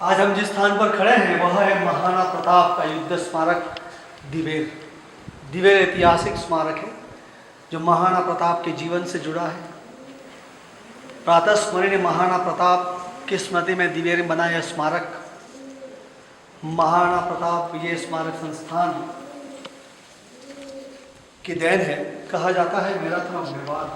आज हम जिस स्थान पर खड़े हैं वह है महाराणा प्रताप का युद्ध स्मारक दिवेर। दिवेर ऐतिहासिक स्मारक है जो महाराणा प्रताप के जीवन से जुड़ा है। प्रातः स्मरणीय महाराणा प्रताप की स्मृति में दिवेर में बना यह स्मारक महाराणा प्रताप विजय स्मारक संस्थान की देन है। कहा जाता है मेराथन मेवाड़,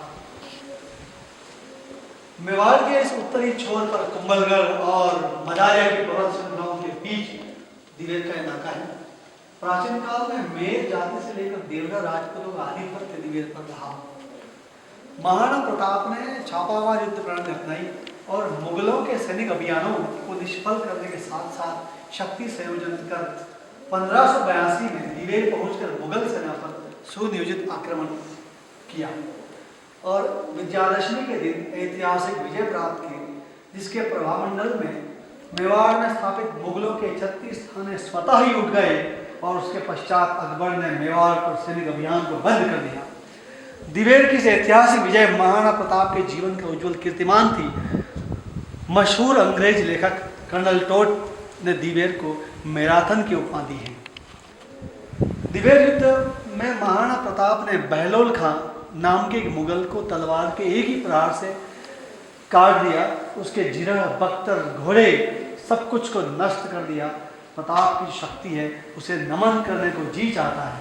मेवाड़ के इस उत्तरी छोर पर कुंभलगढ़ और मदारिया की पर्वत श्रृंखलाओं के बीच दिवेर का इलाका है। प्राचीन काल में मेर जाति से लेकर देवरा राजपूतों का आधिपत्य दिवेर पर रहा। महाराणा प्रताप ने छापामार युद्ध प्रणाली अपनाई और मुगलों के सैनिक अभियानों को निष्फल करने के साथ साथ शक्ति संयोजन कर 1582 में दिवेर पहुंचकर मुगल सेना पर सुनियोजित आक्रमण किया और विजयादशमी के दिन ऐतिहासिक विजय प्राप्त की, जिसके प्रभामंडल में मेवाड़ में स्थापित मुगलों के 36 थाने स्वतः ही उठ गए और उसके पश्चात अकबर ने मेवाड़ पर सैनिक अभियान को बंद कर दिया। दिवेर की ऐतिहासिक विजय महाराणा प्रताप के जीवन का उज्जवल कीर्तिमान थी। मशहूर अंग्रेज लेखक कर्नल टोड ने दिवेर को मैराथन की उपमा दी है। दिवेर युद्ध में महाराणा प्रताप ने बहलोल खां नाम के एक मुगल को तलवार के एक ही प्रहार से काट दिया। उसके जिरह, बख्तर, घोड़े सब कुछ को नष्ट कर दिया। प्रताप की शक्ति है, उसे नमन करने को जी चाहता है।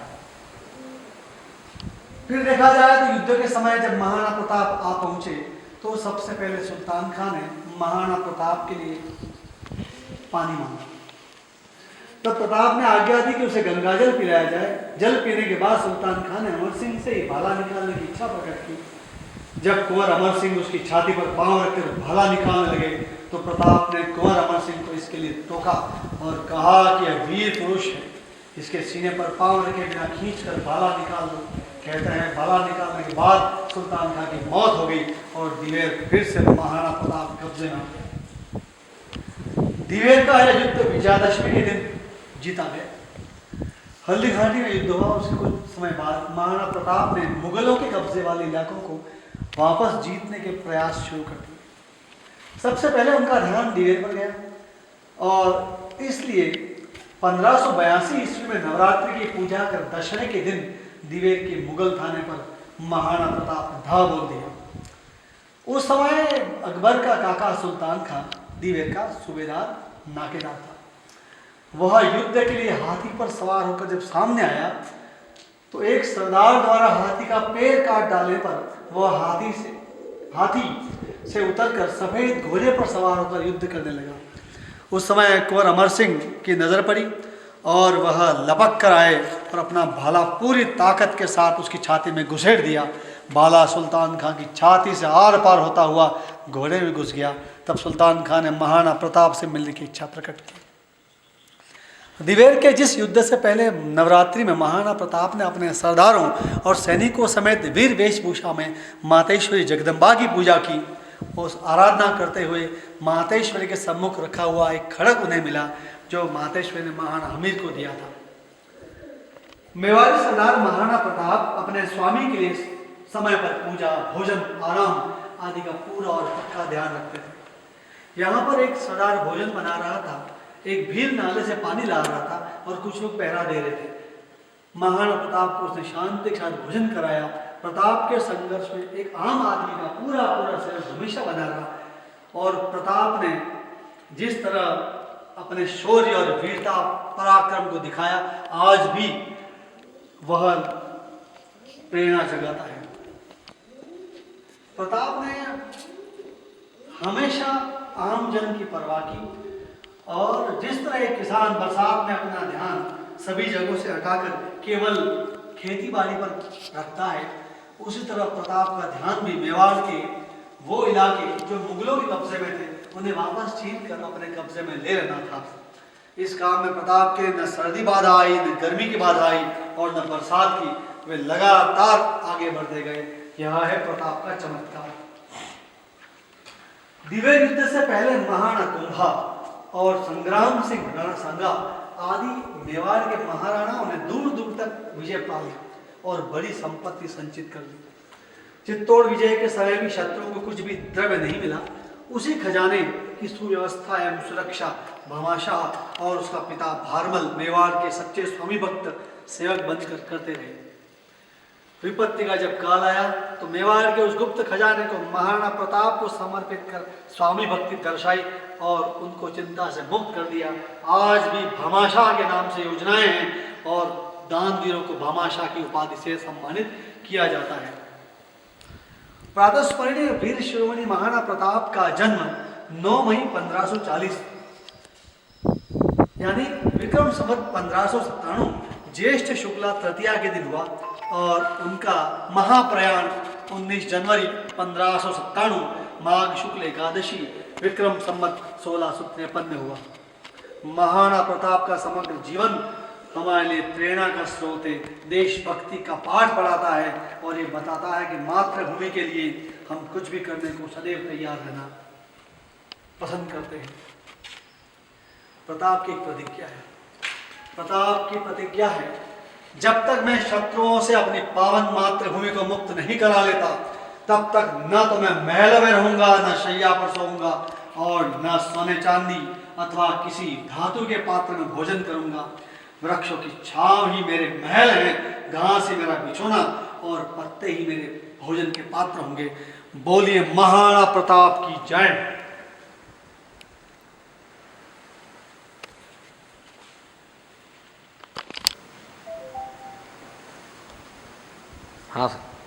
फिर देखा जाए तो युद्ध के समय जब महाराणा प्रताप आ पहुंचे तो सबसे पहले सुल्तान खान ने महाराणा प्रताप के लिए पानी मांगा। तब प्रताप ने आज्ञा दी कि उसे गंगाजल पिलाया जाए। जल पीने के बाद सुल्तान खान ने अमर सिंह से ही भाला निकालने की इच्छा प्रकट की। जब कुंवर अमर सिंह उसकी छाती पर पांव रखकर भाला निकालने लगे तो प्रताप ने कुंवर अमर सिंह को इसके लिए टोका और कहा कि यह वीर पुरुष है, इसके सीने पर पांव रखे बिना खींच कर भाला निकाल दो। कहते हैं भाला निकालने के बाद सुल्तान खान की मौत हो गई और दिवेर फिर से महाराणा प्रताप कब्जे में आ गए। दिवेर का यह युद्ध विजयादशमी के दिन जीता गया। हल्दी घाटी में युद्ध हुआ। उसके कुछ समय बाद महाराणा प्रताप ने मुगलों के कब्जे वाले इलाकों को वापस जीतने के प्रयास शुरू कर दिए। सबसे पहले उनका ध्यान दिवेर पर गया और इसलिए 1582 ईस्वी में नवरात्रि की पूजा कर दशहरे के दिन दिवेर के मुगल थाने पर महाराणा प्रताप ने धावा बोल दिया। उस समय अकबर का काका सुल्तान खान दिवेर का सूबेदार नाकेदार था। वह युद्ध के लिए हाथी पर सवार होकर जब सामने आया तो एक सरदार द्वारा हाथी का पैर काट डालने पर वह हाथी से उतरकर सफेद घोड़े पर सवार होकर युद्ध करने लगा। उस समय कुंवर अमर सिंह की नजर पड़ी और वह लपक कर आए और अपना भाला पूरी ताकत के साथ उसकी छाती में घुसेड़ दिया। भाला सुल्तान खान की छाती से आर पार होता हुआ घोड़े में घुस गया। तब सुल्तान खान ने महाराणा प्रताप से मिलने की इच्छा प्रकट की। दिवेर के जिस युद्ध से पहले नवरात्रि में महाराणा प्रताप ने अपने सरदारों और सैनिकों समेत वीर वेशभूषा में मातेश्वरी जगदम्बा की पूजा की, उस आराधना करते हुए मातेश्वरी के सम्मुख रखा हुआ एक खड़ग उन्हें मिला जो मातेश्वरी ने महाराणा हमीर को दिया था। मेवाड़ी सरदार महाराणा प्रताप अपने स्वामी के लिए समय पर पूजा, भोजन, आराम आदि का पूरा और पक्का ध्यान रखते थे। यहाँ पर एक सरदार भोजन बना रहा था, एक भील नाले से पानी ला रहा था और कुछ लोग पहरा दे रहे थे। महाराणा प्रताप को उसने शांति के साथ भोजन कराया। प्रताप के संघर्ष में एक आम आदमी का पूरा शरीर हमेशा बना रहा और प्रताप ने जिस तरह अपने शौर्य और वीरता पराक्रम को दिखाया आज भी वह प्रेरणा जगाता है। प्रताप ने हमेशा आम जन की परवाह की और जिस तरह एक किसान बरसात में अपना ध्यान सभी जगहों से हटाकर केवल खेती बाड़ी पर रखता है, उसी तरह प्रताप का ध्यान भी मेवाड़ के वो इलाके जो मुगलों के कब्जे में थे उन्हें वापस छीन कर अपने कब्जे में ले लेना था। इस काम में प्रताप के न सर्दी बाधा आई, न गर्मी की बाधा आई और न बरसात की। वे लगातार आगे बढ़ते गए। यह है प्रताप का चमत्कार। दिवेर युद्ध से पहले महाराणा कुंभा और संग्राम सिंह राणा सांगा आदि मेवाड़ के महाराणाओं ने दूर दूर तक विजय पा ली और बड़ी संपत्ति संचित कर ली। चित्तौड़ विजय के समय भी शत्रुओं को कुछ भी द्रव्य नहीं मिला। उसी खजाने की सुव्यवस्था एवं सुरक्षा भामाशाह और उसका पिता भारमल मेवाड़ के सच्चे स्वामी भक्त सेवक बनकर करते रहे। विपत्ति का जब काल आया तो मेवाड़ के उस गुप्त खजाने को महाराणा प्रताप को समर्पित कर स्वामी भक्ति दर्शाई और उनको चिंता से मुक्त कर दिया। आज भी भामाशाह के नाम से योजनाएं हैं और दानवीरों को भामाशाह की उपाधि से सम्मानित किया जाता है। प्रातस्मरणीय वीर शिरोमणि महाराणा प्रताप का जन्म 9 मई 1540 यानी विक्रम संवत 1597 ज्येष्ठ शुक्ला तृतीया के दिन हुआ और उनका महाप्रयाण 19 जनवरी 1597 माघ शुक्ल एकादशी विक्रम संवत 1653 में हुआ। महाराणा प्रताप का समग्र जीवन हमारे लिए प्रेरणा का स्रोत है, देशभक्ति का पाठ पढ़ाता है और ये बताता है कि मातृभूमि के लिए हम कुछ भी करने को सदैव तैयार रहना पसंद करते हैं। प्रताप की एक प्रतिज्ञा है, प्रताप की प्रतिज्ञा है, जब तक मैं शत्रुओं से अपनी पावन मातृभूमि को मुक्त नहीं करा लेता तब तक न तो मैं महल में रहूंगा, न शैया पर सोऊंगा और न सोने चांदी अथवा किसी धातु के पात्र में भोजन करूंगा। वृक्षों की छांव ही मेरे महल है, घास ही मेरा बिछोना और पत्ते ही मेरे भोजन के पात्र होंगे। बोलिए महाराणा प्रताप की जय। हाँ सर।